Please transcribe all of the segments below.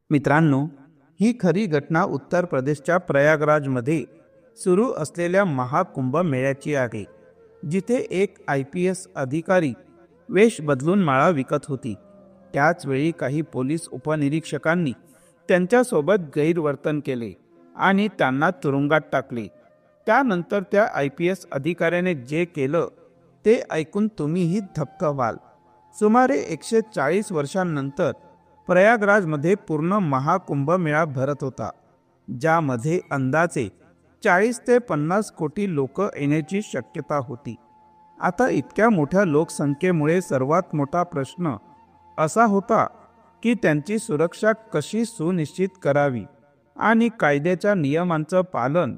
मित्रांनो, ही खरी घटना उत्तर प्रदेशच्या प्रयागराजमध्ये सुरू असलेल्या महाकुंभ मेळ्याची आहे, जिथे एक IPS अधिकारी वेश बदलून माळा विकत होती. त्याच वेळी काही पोलीस उपनिरीक्षकांनी त्यांच्यासोबत गैरवर्तन केले आणि त्यांना तुरुंगात टाकले. त्यानंतर त्या IPS अधिकाऱ्याने जे केलं ते ऐकून तुम्हीही थक्क व्हाल. सुमारे 140 वर्षांनंतर प्रयागराजमध्ये पूर्ण महाकुंभ मेळा भरत होता, ज्यामध्ये अंदाजे 40 ते 50 कोटी लोक येण्याची शक्यता होती. आता इतक्या मोठ्या लोकसंख्येमुळे सर्वात मोठा प्रश्न असा होता की त्यांची सुरक्षा कशी सुनिश्चित करावी आणि कायद्याच्या नियमांचं पालन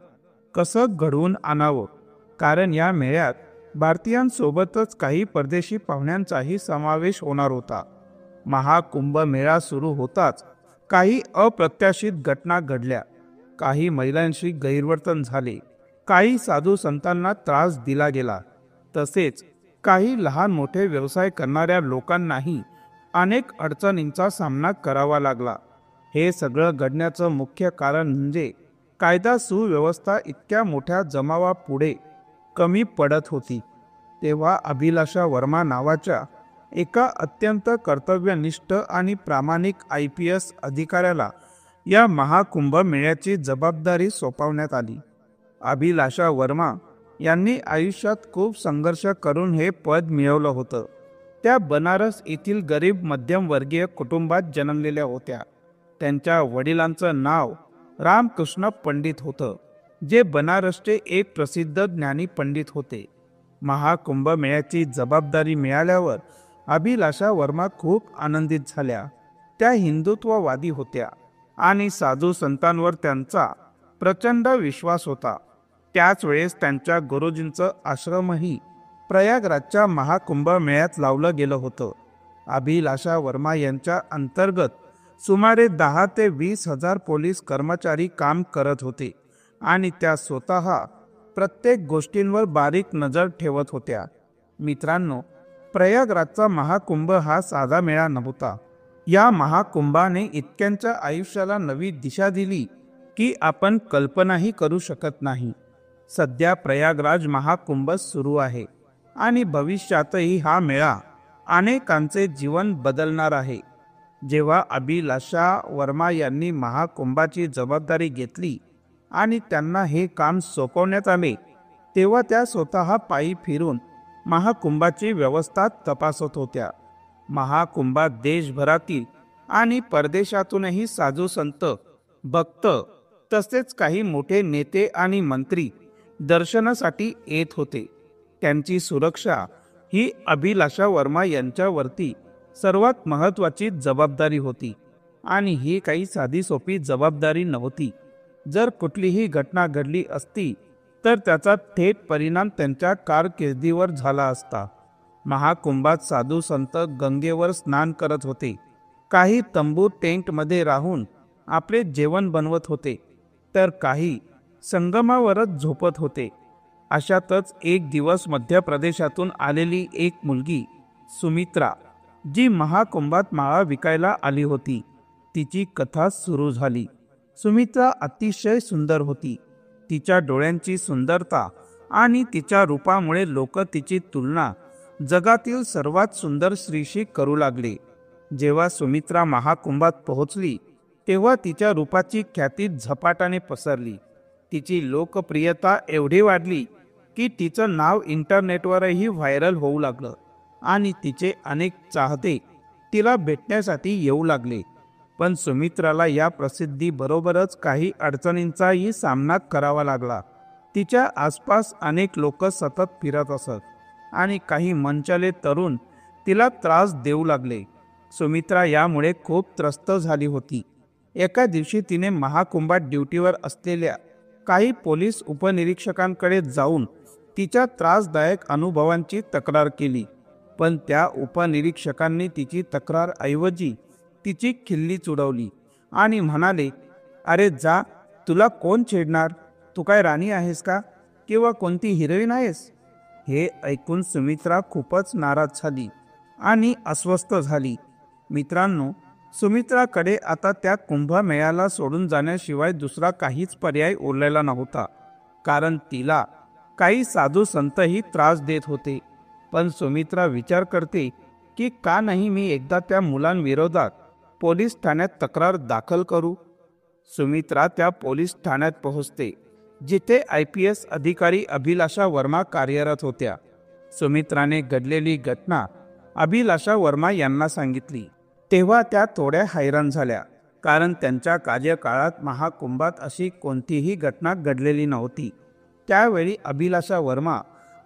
कसं घडवून आणावं, कारण या मेळ्यात भारतीयांसोबतच काही परदेशी पाहुण्यांचाही समावेश होणार होता. महाकुंभ मेळा सुरू होताच काही अप्रत्याशित घटना घडल्या. काही महिलांशी गैरवर्तन झाले, काही साधू संतांना त्रास दिला गेला, तसेच काही लहान मोठे व्यवसाय करणाऱ्या लोकांनाही अनेक अडचणींचा सामना करावा लागला. हे सगळं घडण्याचं मुख्य कारण म्हणजे कायदा सुव्यवस्था इतक्या मोठ्या जमावापुढे कमी पडत होती. तेव्हा अभिलाषा वर्मा नावाच्या एका अत्यंत कर्तव्यनिष्ठ आणि प्रामाणिक IPS अधिकाऱ्याला या महाकुंभ मेळ्याची जबाबदारी सोपवण्यात आली. अभिलाषा वर्मा यांनी आयुष्यात खूप संघर्ष करून हे पद मिळवलं होतं. त्या बनारस येथील गरीब मध्यमवर्गीय कुटुंबात जन्मलेल्या होत्या. त्यांच्या वडिलांचं नाव रामकृष्ण पंडित होतं, जे बनारसचे एक प्रसिद्ध ज्ञानी पंडित होते. महाकुंभ मेळ्याची जबाबदारी मिळाल्यावर अभिलाषा वर्मा खूप आनंदित झाल्या. त्या हिंदुत्ववादी होत्या आणि साधू संतांवर त्यांचा प्रचंड विश्वास होता. त्याच वेळेस त्यांच्या गुरुजींचं आश्रमही प्रयागराजच्या महाकुंभ मेळ्यात लावलं गेलं होतं. अभिलाषा वर्मा यांच्या अंतर्गत सुमारे 10 ते 20 हजार पोलीस कर्मचारी काम करत होते आणि त्या स्वतः प्रत्येक गोष्टींवर बारीक नजर ठेवत होत्या. मित्रांनो, प्रयागराजचा महाकुंभ हा साधा मेळा नव्हता. या महाकुंभाने इतक्यांच्या आयुष्याला नवी दिशा दिली की आपण कल्पनाही करू शकत नाही. सध्या प्रयागराज महाकुंभ सुरू आहे आणि भविष्यातही हा मेळा अनेकांचे जीवन बदलणार आहे. जेव्हा अभिलाषा वर्मा यांनी महाकुंभाची जबाबदारी घेतली आणि त्यांना हे काम सोपवण्यात आले, तेव्हा त्या स्वतः पायी फिरून महाकुंभाची व्यवस्था तपासत होत्या. महाकुंभात देशभरातील आणि परदेशातूनही साधू संत, भक्त तसेच काही मोठे नेते आणि मंत्री दर्शनासाठी येत होते. त्यांची सुरक्षा ही अभिलाषा वर्मा यांच्यावरती सर्वात महत्त्वाची जबाबदारी होती आणि ही काही साधी सोपी जबाबदारी नव्हती. जर कुठलीही घटना घडली असती तर त्याचा थेट परिणाम त्यांच्या कारकिर्दीवर झाला असता. महाकुंभात साधू संत गंगेवर स्नान करत होते, काही तंबू टेंटमध्ये राहून आपले जेवण बनवत होते, तर काही संगमावरच झोपत होते. अशातच एक दिवस मध्य प्रदेशातून आलेली एक मुलगी सुमित्रा, जी महाकुंभात माळा विकायला आली होती, तिची कथा सुरू झाली. सुमित्रा अतिशय सुंदर होती. तिच्या डोळ्यांची सुंदरता आणि तिच्या रूपामुळे लोक तिची तुलना जगातील सर्वात सुंदर स्त्रीशी करू लागले. जेव्हा सुमित्रा महाकुंभात पोहोचली तेव्हा तिच्या रूपाची ख्याती झपाट्याने पसरली. तिची लोकप्रियता एवढी वाढली की तिचं नाव इंटरनेटवरही व्हायरल होऊ लागलं आणि तिचे अनेक चाहते तिला भेटण्यासाठी येऊ लागले. पण सुमित्राला या प्रसिद्धीबरोबरच काही अडचणींचाही सामना करावा लागला. तिच्या आसपास अनेक लोक सतत फिरत असत आणि काही मंचाले तरुण तिला त्रास देऊ लागले. सुमित्रा यामुळे खूप त्रस्त झाली होती. एका दिवशी तिने महाकुंभात ड्युटीवर असलेल्या काही पोलीस उपनिरीक्षकांकडे जाऊन तिच्या त्रासदायक अनुभवांची तक्रार केली. पण त्या उपनिरीक्षकांनी तिची तक्रार ऐवजी तिची खिल्ली उडवली आणि म्हणाले, अरे जा, तुला कोण छेडणार? तू काय राणी आहेस का किंवा कोणती हिरोईन आहेस? हे ऐकून सुमित्रा खूपच नाराज झाली आणि अस्वस्थ झाली. मित्रांनो, सुमित्राकडे आता त्या कुंभमेळ्याला सोडून जाण्याशिवाय दुसरा काहीच पर्याय उरलेला नव्हता, कारण तिला काही साधू संतही त्रास देत होते. पण सुमित्रा विचार करते की का नाही मी एकदा त्या मुलांविरोधात पोलीस ठाण्यात तक्रार दाखल करू. सुमित्रा त्या पोलीस ठाण्यात पोहोचते, जिथे IPS अधिकारी अभिलाषा वर्मा कार्यरत होत्या. सुमित्राने घडलेली घटना अभिलाषा वर्मा यांना सांगितली. तेव्हा त्या थोड्या हैराण झाल्या, कारण त्यांच्या कार्यकाळात महाकुंभात अशी कोणतीही घटना घडलेली नव्हती. त्यावेळी अभिलाषा वर्मा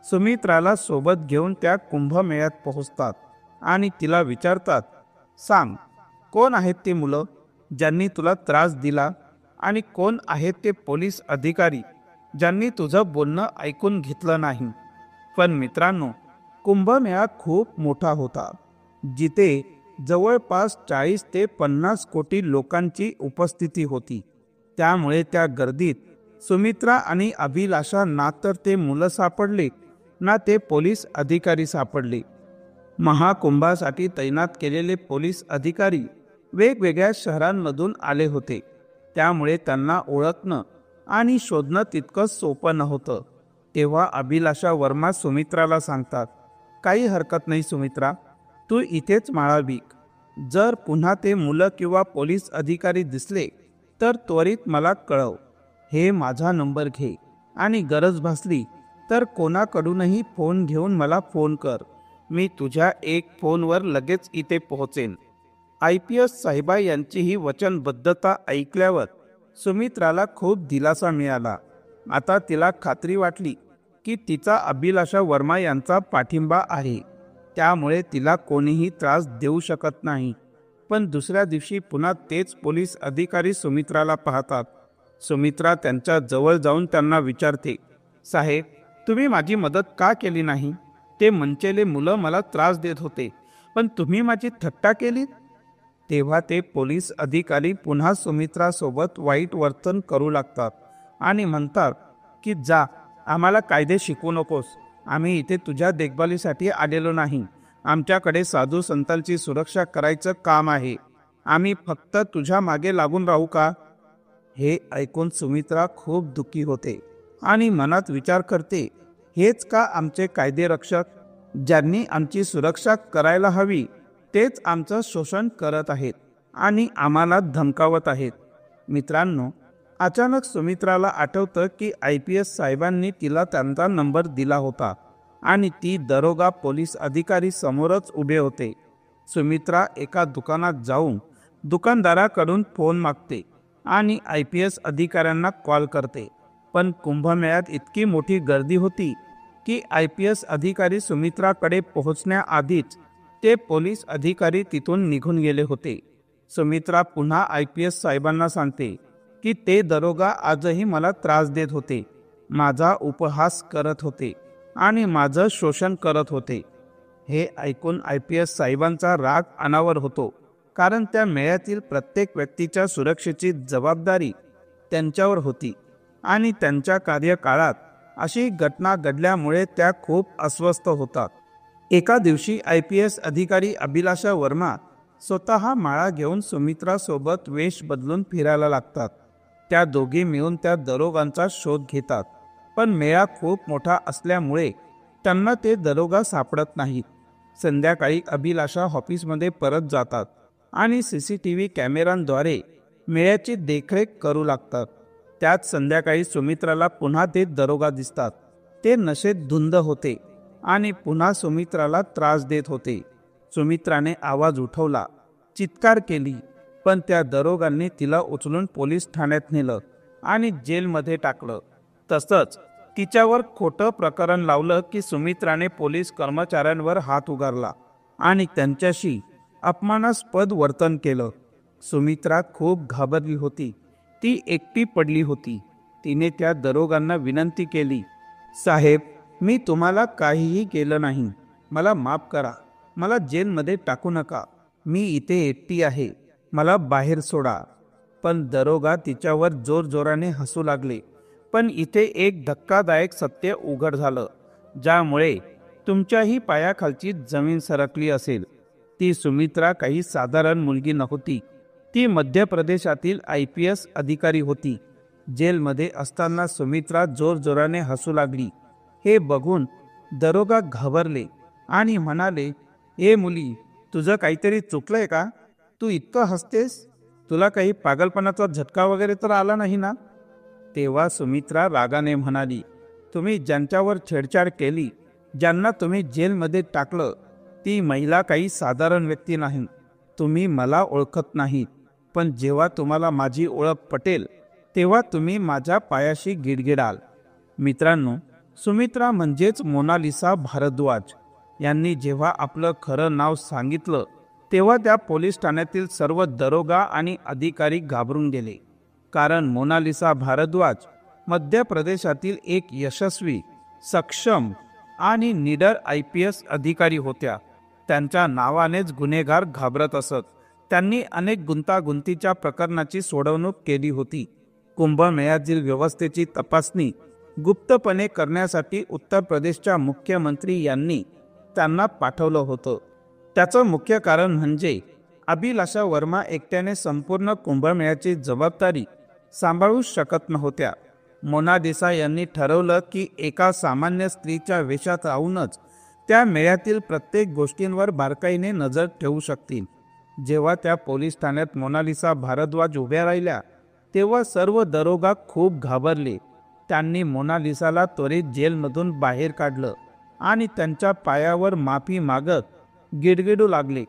सुमित्राला सोबत घेऊन त्या कुंभमेळ्यात पोहोचतात आणि तिला विचारतात, सांग, कोण आहेत ते मुलं ज्यांनी तुला त्रास दिला आणि कोण आहेत ते पोलीस अधिकारी ज्यांनी तुझं बोलणं ऐकून घेतलं नाही. पण मित्रांनो, कुंभमेळा खूप मोठा होता, जिथे जवळपास 40 ते 50 कोटी लोकांची उपस्थिती होती. त्यामुळे त्या गर्दीत सुमित्रा आणि अभिलाषा ना तर ते मुलं सापडले ना ते पोलीस अधिकारी सापडले. महाकुंभासाठी तैनात केलेले पोलीस अधिकारी वेगवेगळ्या शहरांमधून आले होते, त्यामुळे त्यांना ओळखणं आणि शोधणं तितकं सोपं नव्हतं. तेव्हा अभिलाषा वर्मा सुमित्राला सांगतात, काही हरकत नाही सुमित्रा, तू इथेच माळा विक. जर पुन्हा ते मुलं किंवा पोलीस अधिकारी दिसले तर त्वरित मला कळव. हे माझा नंबर घे आणि गरज भासली तर कोणाकडूनही फोन घेऊन मला फोन कर. मी तुझ्या एक फोनवर लगेच इथे पोहोचेन. IPS साहेबा यांची ही वचनबद्धता ऐकल्यावर सुमित्राला खूप दिलासा मिळाला. आता तिला खात्री वाटली की तिचा अभिलाषा वर्मा यांचा पाठिंबा आहे, त्यामुळे तिला कोणीही त्रास देऊ शकत नाही. पण दुसऱ्या दिवशी पुन्हा तेच पोलीस अधिकारी सुमित्राला पाहतात. सुमित्रा त्यांच्या जवळ जाऊन त्यांना विचारते, साहेब, तुम्ही माझी मदत का केली नाही? ते मंचेले मुलं मला त्रास देत होते, पण तुम्ही माझी थट्टा केली. तेव्हा ते पोलीस अधिकारी पुन्हा सुमित्रासोबत वाईट वर्तन करू लागतात आणि म्हणतात की जा, आम्हाला कायदे शिकवू नकोस. आम्ही इथे तुझ्या देखभालीसाठी आलेलो नाही. आमच्याकडे साधू संतांची सुरक्षा करायचं काम आहे. आम्ही फक्त तुझ्या मागे लागून राहू का? हे ऐकून सुमित्रा खूप दुःखी होते आणि मनात विचार करते, हेच का आमचे कायदे रक्षक? ज्यांनी आमची सुरक्षा करायला हवी तेच आमचं शोषण करत आहेत आणि आम्हाला धमकावत आहेत. मित्रांनो, अचानक सुमित्राला आठवतं की IPS साहेबांनी तिला त्यांचा नंबर दिला होता आणि ती दरोगा पोलीस अधिकारी समोरच उभे होते. सुमित्रा एका दुकानात जाऊन दुकानदाराकडून फोन मागते आणि IPS अधिकाऱ्यांना कॉल करते. पण कुंभमेळ्यात इतकी मोठी गर्दी होती की IPS अधिकारी सुमित्राकडे पोहोचण्याआधीच ते पोलीस अधिकारी तिथून निघून गेले होते. सुमित्रा पुन्हा IPS साहेबांना सांगते की ते दरोगा आजही मला त्रास देत होते, माझा उपहास करत होते आणि माझं शोषण करत होते. हे ऐकून IPS साहेबांचा राग अनावर होतो, कारण त्या मेळ्यातील प्रत्येक व्यक्तीच्या सुरक्षेची जबाबदारी त्यांच्यावर होती आणि त्यांच्या कार्यकाळात अशी घटना घडल्यामुळे त्या खूप अस्वस्थ होतात. एका दिवशी IPS अधिकारी अभिलाषा वर्मा स्वतः माळा घेऊन सुमित्रासोबत वेश बदलून फिरायला लागतात. त्या दोघी मिळून त्या दरोगांचा शोध घेतात, पण मेळा खूप मोठा असल्यामुळे त्यांना ते दरोगा सापडत नाहीत. संध्याकाळी अभिलाषा ऑफिसमध्ये परत जातात आणि CCTV कॅमेऱ्यांद्वारे मेळ्याची देखरेख करू लागतात. त्यात संध्याकाळी सुमित्राला पुन्हा ते दरोगा दिसतात. ते नशेत धुंद होते आणि पुन्हा सुमित्राला त्रास देत होते. सुमित्राने आवाज उठवला, चित्कार केली, पण त्या दरोगांनी तिला उचलून पोलीस ठाण्यात नेलं आणि जेलमध्ये टाकलं. तसंच तिच्यावर खोटं प्रकरण लावलं की सुमित्राने पोलीस कर्मचाऱ्यांवर हात उगारला आणि त्यांच्याशी अपमानास्पद वर्तन केलं. सुमित्रा खूप घाबरली होती. ती एकटी पडली होती. तिने त्या दरोगांना विनंती केली, साहेब, मी तुम्हाला काहीही केलं नाही. मला माफ करा. मला जेलमध्ये टाकू नका. मी इथे एकटी आहे. मला बाहेर सोडा. पण दरोगा तिच्यावर जोरजोराने हसू लागले. पण इथे एक धक्कादायक सत्य उघड झालं, ज्यामुळे तुमच्याही पायाखालची जमीन सरकली असेल. ती सुमित्रा काही साधारण मुलगी नव्हती. ती मध्य प्रदेशातील IPS अधिकारी होती. जेलमध्ये असताना सुमित्रा जोरजोराने हसू लागली. हे बघून दरोगा घाबरले आणि म्हणाले, ए मुली, तुझं काहीतरी चुकलंय का? तू इतकं हसतेस? तुला काही पागलपणाचा झटका वगैरे तर आला नाही ना? तेव्हा सुमित्रा रागाने म्हणाली, तुम्ही ज्यांच्यावर छेडछाड केली, ज्यांना तुम्ही जेलमध्ये टाकलं, ती महिला काही साधारण व्यक्ती नाही. तुम्ही मला ओळखत नाही, पण जेव्हा तुम्हाला माझी ओळख पटेल तेव्हा तुम्ही माझ्या पायाशी गिडगिडाल. मित्रांनो, सुमित्रा म्हणजेच मोनालिसा भारद्वाज यांनी जेव्हा आपलं खरं नाव सांगितलं तेव्हा त्या पोलीस ठाण्यातील सर्व दरोगा आणि अधिकारी घाबरून गेले. कारण मोनालिसा भारद्वाज मध्य प्रदेशातील एक यशस्वी, सक्षम आणि निडर IPS अधिकारी होत्या. त्यांच्या नावानेच गुन्हेगार घाबरत असत. त्यांनी अनेक गुंतागुंतीच्या प्रकरणाची सोडवणूक केली होती. कुंभमेळ्यातील व्यवस्थेची तपासणी गुप्तपणे करण्यासाठी उत्तर प्रदेशच्या मुख्यमंत्री यांनी त्यांना पाठवलं होतं. त्याचं मुख्य कारण म्हणजे अभिलाषा वर्मा एकट्याने संपूर्ण कुंभमेळ्याची जबाबदारी सांभाळू शकत नव्हत्या. मोनालिसा यांनी ठरवलं की एका सामान्य स्त्रीच्या वेशात राहूनच त्या मेळ्यातील प्रत्येक गोष्टींवर बारकाईने नजर ठेवू शकतील. जेव्हा त्या पोलीस ठाण्यात मोनालिसा भारद्वाज उभ्या राहिल्या तेव्हा सर्व दरोगा खूप घाबरले. त्यांनी मोनालिसाला त्वरित जेलमधून बाहेर काढलं आणि त्यांच्या पायावर माफी मागत गिडगिडू लागले.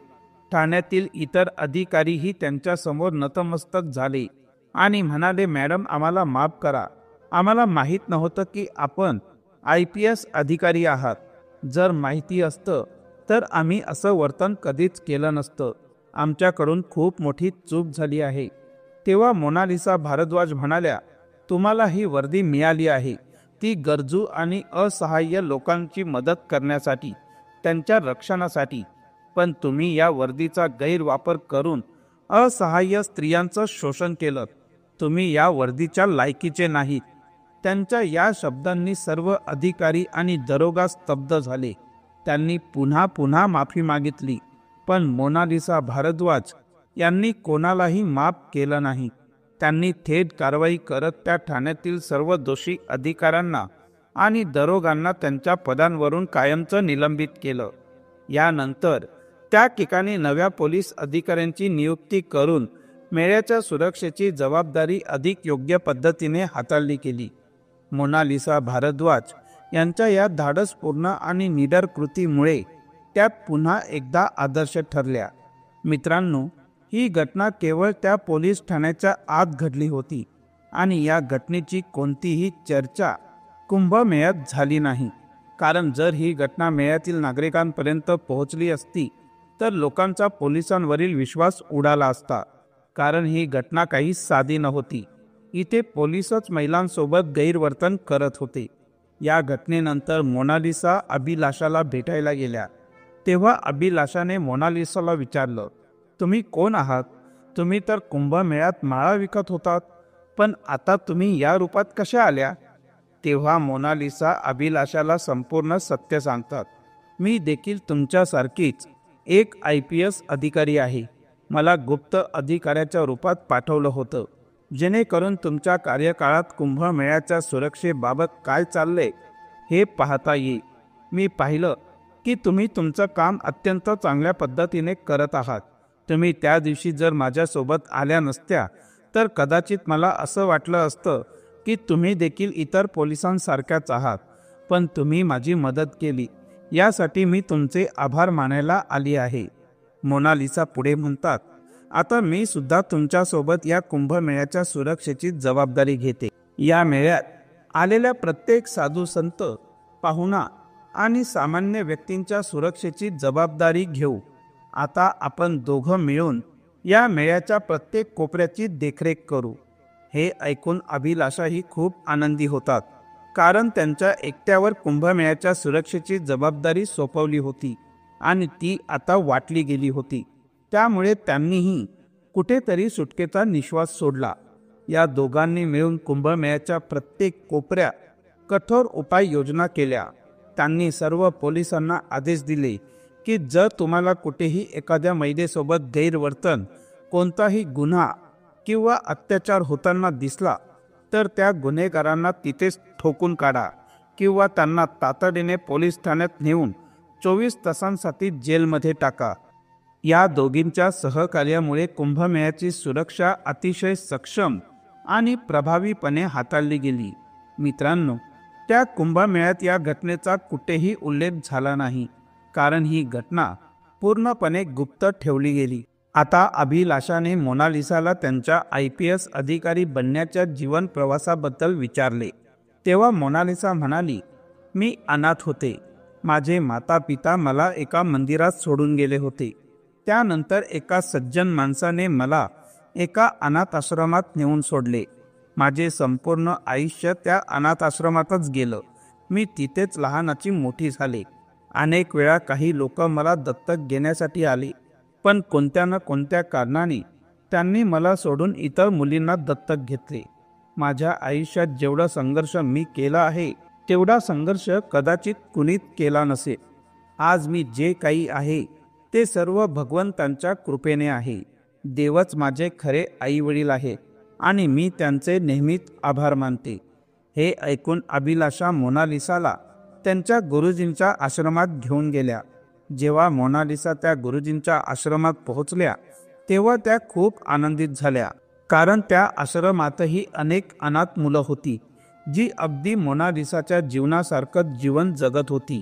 ठाण्यातील इतर अधिकारीही त्यांच्यासमोर नतमस्तक झाले आणि म्हणाले, मॅडम, आम्हाला माफ करा. आम्हाला माहीत नव्हतं की आपण IPS अधिकारी आहात. जर माहिती असतं तर आम्ही असं वर्तन कधीच केलं नसतं. आमच्याकडून खूप मोठी चूक झाली आहे. तेव्हा मोनालिसा भारद्वाज म्हणाल्या, तुम्हाला ही वर्दी मिळाली आहे ती गरजू आणि असहाय्य लोकांची मदत करण्यासाठी, त्यांच्या रक्षणासाठी. पण तुम्ही या वर्दीचा गैरवापर करून असहाय्य स्त्रियांचं शोषण केलं. तुम्ही या वर्दीच्या लायकीचे नाहीत. त्यांच्या या शब्दांनी सर्व अधिकारी आणि दरोगा स्तब्ध झाले. त्यांनी पुन्हा पुन्हा माफी मागितली, पण मोनालिसा भारद्वाज यांनी कोणालाही माफ केलं नाही. त्यांनी थेट कारवाई करत त्या ठाण्यातील सर्व दोषी अधिकाऱ्यांना आणि दरोगांना त्यांच्या पदांवरून कायमचं निलंबित केलं. यानंतर त्या ठिकाणी नव्या पोलीस अधिकाऱ्यांची नियुक्ती करून मेळ्याच्या सुरक्षेची जबाबदारी अधिक योग्य पद्धतीने हाताळली गेली. मोनालिसा भारद्वाज यांच्या या धाडसपूर्ण आणि निडर कृतीमुळे त्या पुन्हा एकदा आदर्श ठरल्या. मित्रांनो, ही घटना केवळ त्या पोलीस ठाण्याच्या आत घडली होती आणि या घटनेची कोणतीही चर्चा कुंभमेळ्यात झाली नाही. कारण जर ही घटना मेळ्यातील नागरिकांपर्यंत पोहोचली असती तर लोकांचा पोलिसांवरील विश्वास उडाला असता. कारण ही घटना काही साधी नव्हती. इथे पोलीसच महिलांसोबत गैरवर्तन करत होते. या घटनेनंतर मोनालिसा अभिलाषाला भेटायला गेल्या. तेव्हा अभिलाषाने मोनालिसाला विचारलं, तुम्ही कोण आहात? तुम्ही तर कुंभमेळ्यात माळा विकत होतात, पण आता तुम्ही या रूपात कशा आल्या? तेव्हा मोनालिसा अभिलाषाला संपूर्ण सत्य सांगतात. मी देखील तुमच्यासारखीच एक IPS अधिकारी आहे. मला गुप्त अधिकाऱ्याच्या रूपात पाठवलं होतं, जेणेकरून तुमच्या कार्यकाळात कुंभमेळ्याच्या सुरक्षेबाबत काय चाललंय हे पाहता येईल. मी पाहिलं की तुम्ही तुमचं काम अत्यंत चांगल्या पद्धतीने करत आहात. तुम्ही त्या दिवशी जर माझ्यासोबत आल्या नसत्या तर कदाचित मला असं वाटलं असतं की तुम्ही देखील इतर पोलिसांसारख्याच आहात. पण तुम्ही माझी मदत केली, यासाठी मी तुमचे आभार मानायला आली आहे. मोनालिसा पुढे म्हणतात, आता मी सुद्धा तुमच्यासोबत या कुंभमेळ्याच्या सुरक्षेची जबाबदारी घेते. या मेळ्यात आलेल्या प्रत्येक साधू संत, पाहुणा आणि सामान्य व्यक्तींच्या सुरक्षेची जबाबदारी घेऊ. आता आपण दोघं मिळून या मेळ्याच्या प्रत्येक कोपऱ्याची देखरेख करू. हे ऐकून अभिलाषाही खूप आनंदी होतात, कारण त्यांच्या एकट्यावर कुंभमेळ्याच्या सुरक्षेची जबाबदारी सोपवली होती आणि ती आता वाटली गेली होती. त्यामुळे त्यांनीही कुठेतरी सुटकेचा निश्वास सोडला. या दोघांनी मिळून कुंभमेळ्याच्या प्रत्येक कोपऱ्यात कठोर उपाययोजना केल्या. त्यांनी सर्व पोलिसांना आदेश दिले की जर तुम्हाला कुठेही एखाद्या महिलेसोबत गैरवर्तन, कोणताही गुन्हा किंवा अत्याचार होताना दिसला तर त्या गुन्हेगारांना तिथेच ठोकून काढा किंवा त्यांना तातडीने पोलीस ठाण्यात नेऊन 24 तासांसाठी जेलमध्ये टाका. या दोघींच्या सहकार्यामुळे कुंभमेळ्याची सुरक्षा अतिशय सक्षम आणि प्रभावीपणे हाताळली गेली. मित्रांनो, त्या कुंभमेळ्यात या घटनेचा कुठेही उल्लेख झाला नाही, कारण ही घटना पूर्णपणे गुप्त ठेवली गेली. आता अभिलाषाने मोनालिसाला त्यांच्या IPS अधिकारी बनण्याच्या जीवन प्रवासाबद्दल विचारले. तेव्हा मोनालिसा म्हणाली, मी अनाथ होते. माझे माता पिता मला एका मंदिरात सोडून गेले होते. त्यानंतर एका सज्जन माणसाने मला एका अनाथ आश्रमात नेऊन सोडले. माझे संपूर्ण आयुष्य त्या अनाथ आश्रमातच गेलं. मी तिथेच लहानाची मोठी झाले. अनेक वेळा काही लोक मला दत्तक घेण्यासाठी आले, पण कोणत्या ना कोणत्या कारणाने त्यांनी मला सोडून इतर मुलींना दत्तक घेतले. माझ्या आयुष्यात जेवढा संघर्ष मी केला आहे तेवढा संघर्ष कदाचित कुणीच केला नसेल. आज मी जे काही आहे ते सर्व भगवंतांच्या कृपेने आहे. देवच माझे खरे आई वडील आहे आणि मी त्यांचे नेहमीच आभार मानते. हे ऐकून अभिलाषा मोनालिसाला त्यांच्या गुरुजींच्या आश्रमात घेऊन गेल्या. जेव्हा मोनालिसा त्या गुरुजींच्या आश्रमात पोहोचल्या तेव्हा त्या खूप आनंदित झाल्या, कारण त्या आश्रमातही अनेक अनाथ मुलं होती जी अगदी मोनालिसाच्या जीवनासारखं जीवन जगत होती.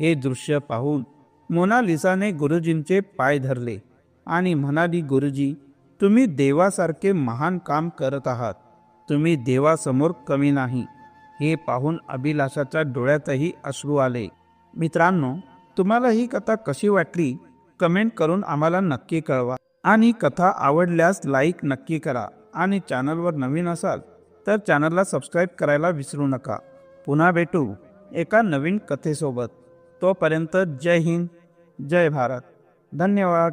हे दृश्य पाहून मोनालिसाने गुरुजींचे पाय धरले आणि म्हणाली, गुरुजी, तुम्ही देवासारखे महान काम करत आहात. तुम्ही देवासमोर कमी नाही. हे पाहून अभिलाषाच्या डोळ्यातही अश्रू आले. मित्रांनो, तुम्हाला ही कथा कशी वाटली कमेंट करून आम्हाला नक्की कळवा आणि कथा आवडल्यास लाईक नक्की करा आणि चॅनलवर नवीन असाल तर चॅनलला सबस्क्राईब करायला विसरू नका. पुन्हा भेटू एका नवीन कथेसोबत. तोपर्यंत जय हिंद, जय भारत. धन्यवाद.